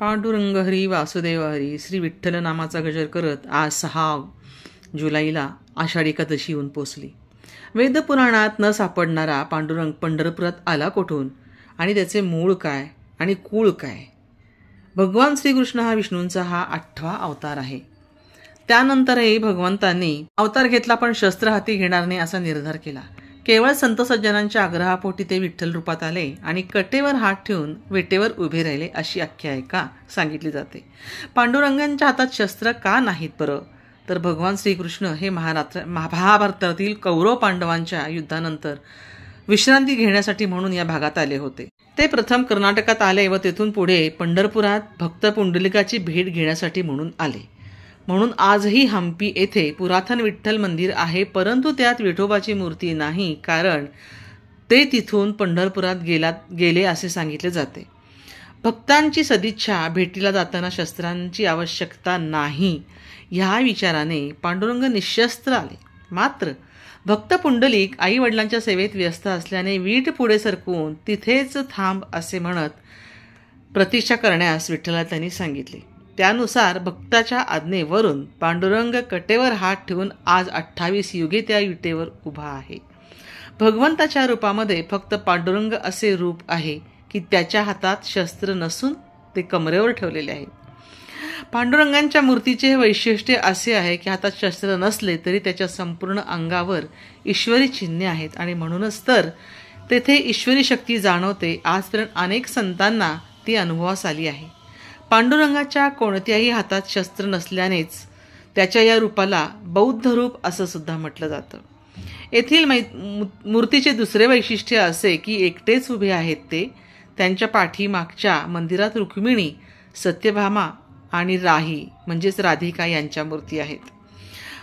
पांडुरंग हरी वासुदेव हरी श्री विठ्ठल नामाचा गजर करत आज 6 जुलैला आषाढी एकादशी येऊन पोचली. वेदपुराणात न सापडणारा पांडुरंग पंढरपुरात आला कोठून आणि त्याचे मूळ काय आणि कुळ काय? भगवान श्रीकृष्ण हा विष्णूंचा हा 8वा अवतार आहे. त्यानंतरही भगवंतांनी अवतार घेतला पण शस्त्र हाती घेणार नाही असा निर्धार केला. केवळ संत सज्जनांच्या आग्रहापोटी ते विठ्ठल रूपात आले आणि कटेवर हात ठेवून वेटेवर उभे राहिले अशी आख्यायिका सांगितली जाते. पांडुरंगांच्या हातात शस्त्र का नाहीत बरं? तर भगवान श्रीकृष्ण हे महाभारतातील कौरव पांडवांच्या युद्धानंतर विश्रांती घेण्यासाठी म्हणून या भागात आले होते. ते प्रथम कर्नाटकात आले व तेथून पुढे पंढरपुरात भक्त पुंडलिकाची भेट घेण्यासाठी म्हणून आले. म्हणून आजही हम्पी येथे पुरातन विठ्ठल मंदिर आहे, परंतु त्यात विठोबाची मूर्ती नाही, कारण ते तिथून पंढरपुरात गेले असे सांगितले जाते. भक्तांची सदिच्छा भेटीला जाताना शस्त्रांची आवश्यकता नाही ह्या विचाराने पांडुरंग निशस्त्र आले. मात्र भक्त पुंडलिक आई वडिलांच्या सेवेत व्यस्त असल्याने वीट पुढे सरकवून तिथेच थांब असे म्हणत प्रतीक्षा करण्यास विठ्ठला त्यांनी सांगितले. त्यानुसार भक्ताच्या आज्ञेवरून पांडुरंग कटेवर हात ठेवून आज 28 युगे त्या विटेवर उभा आहे. भगवंताच्या रूपामध्ये फक्त पांडुरंग असे रूप आहे की त्याच्या हातात शस्त्र नसून ते कमरेवर ठेवलेले आहे. पांडुरंगांच्या मूर्तीचे वैशिष्ट्य असे आहे की हातात शस्त्र नसले तरी त्याच्या संपूर्ण अंगावर ईश्वरी चिन्हे आहेत आणि म्हणूनच तर तेथे ईश्वरी शक्ती जाणवते. आजपर्यंत अनेक संतांना ती अनुभवास आली आहे. पांडुरंगाच्या कोणत्याही हातात शस्त्र नसल्यानेच त्याच्या या रूपाला बौद्ध रूप असं सुद्धा म्हटलं जातं. येथील मूर्तीचे दुसरे वैशिष्ट्य असे की एकटेच उभे आहेत ते. त्यांच्या पाठीमागच्या मंदिरात रुक्मिणी, सत्यभामा आणि राही म्हणजेच राधिका यांच्या मूर्ती आहेत.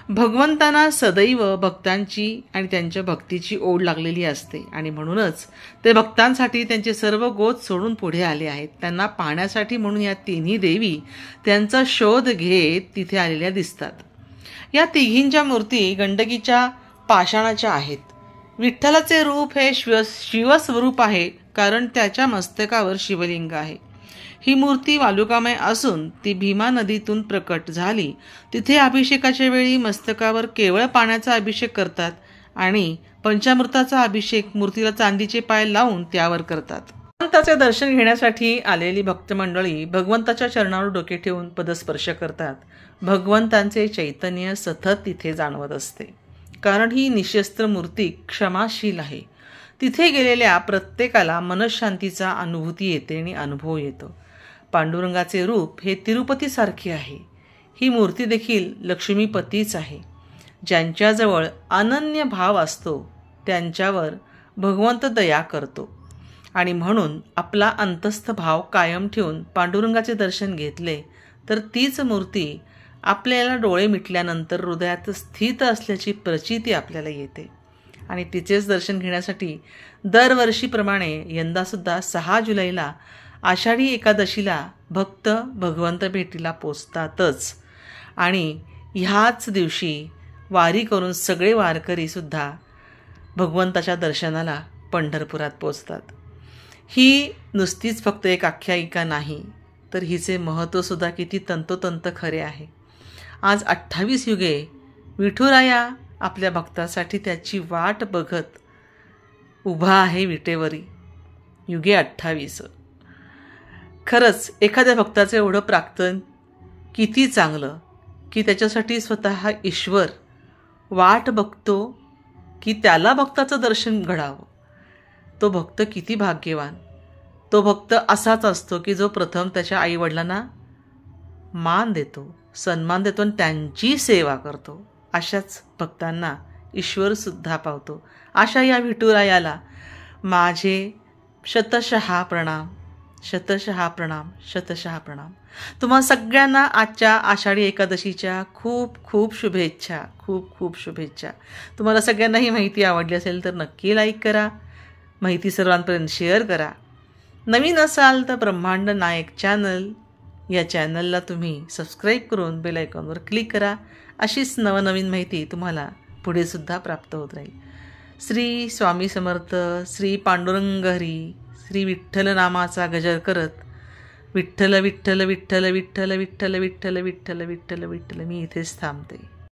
भगवंतांना सदैव भक्तांची आणि त्यांच्या भक्तीची ओढ लागलेली असते आणि म्हणूनच ते भक्तांसाठी त्यांचे सर्व गोत सोडून पुढे आले आहेत. त्यांना पाहण्यासाठी म्हणून या तिन्ही देवी त्यांचा शोध घेत तिथे आलेल्या दिसतात. या तिघींच्या मूर्ती गंडकीच्या पाषाणाच्या आहेत. विठ्ठलाचे रूप हे शिवस्वरूप आहे, कारण त्याच्या मस्तकावर शिवलिंग आहे. ही मूर्ती वालुकामय असून ती भीमा नदीतून प्रकट झाली. तिथे अभिषेकाच्या वेळी मस्तकावर केवळ पाण्याचा अभिषेक करतात आणि पंचामृताचा अभिषेक मूर्तीला चांदीचे पाय लावून त्यावर करतात. भगवंताचे दर्शन घेण्यासाठी आलेली भक्तमंडळी भगवंताच्या चरणावर डोके ठेवून पदस्पर्श करतात. भगवंतांचे चैतन्य सतत तिथे जाणवत असते, कारण ही निशस्त्र मूर्ती क्षमाशील आहे. तिथे गेलेल्या प्रत्येकाला मनशांतीचा अनुभूती येते आणि अनुभव येतो. पांडुरंगाचे रूप हे तिरुपतीसारखे आहे. ही मूर्ती देखील लक्ष्मीपतीच आहे. ज्यांच्याजवळ अनन्य भाव असतो त्यांच्यावर भगवंत दया करतो आणि म्हणून आपला अंतस्थ भाव कायम ठेवून पांडुरंगाचे दर्शन घेतले तर तीच मूर्ती आपल्याला डोळे मिटल्यानंतर हृदयात स्थित असल्याची प्रचिती आपल्याला येते. आणि तिचेच दर्शन घेण्यासाठी दरवर्षीप्रमाणे यंदासुद्धा 6 जुलैला आषाढी एकादशीला भक्त भगवंत भेटीला पोचतातच आणि ह्याच दिवशी वारी करून सगळे वारकरीसुद्धा भगवंताच्या दर्शनाला पंढरपुरात पोचतात. ही नुसतीच फक्त एक आख्यायिका नाही, तर हिचे महत्त्वसुद्धा किती तंतोतंत खरे आहे. आज 28 युगे विठुराया आपल्या भक्तासाठी त्याची वाट बघत उभा आहे विटेवरी. युगे 28. खरंच एखाद्या भक्ताचं एवढं प्राक्तन किती चांगलं की त्याच्यासाठी स्वतः ईश्वर वाट बघतो की त्याला भक्ताचं दर्शन घडावं. तो भक्त किती भाग्यवान. तो भक्त असाच असतो की जो प्रथम त्याच्या आईवडिलांना मान देतो, सन्मान देतो आणि त्यांची सेवा करतो. अशाच भक्तांना ईश्वरसुद्धा पावतो. अशा या विठुरायाला माझे शतशः प्रणाम, शतशः प्रणाम, शतशः प्रणाम. तुम्हा सगळ्यांना आजच्या आषाढी एकादशीच्या खूप खूप शुभेच्छा, खूप खूप शुभेच्छा. तुम्हाला सगळ्यांना ही माहिती आवडली असेल तर नक्की लाईक करा, माहिती सर्वांपर्यंत शेअर करा. नवीन असाल तर ब्रह्मांड नायक चॅनल या चॅनलला तुम्ही सबस्क्राईब करून बेल आयकॉनवर क्लिक करा. अशीच नवनवीन माहिती तुम्हाला पुढेसुद्धा प्राप्त होत राहील. श्री स्वामी समर्थ. श्री पांडुरंग हरी. श्री विठ्ठल नामाचा गजर करत विठ्ठल विठ्ठल विठ्ठल विठ्ठल विठ्ठल विठ्ठल विठ्ठल विठ्ठल विठ्ठल मी इथेच थांबते.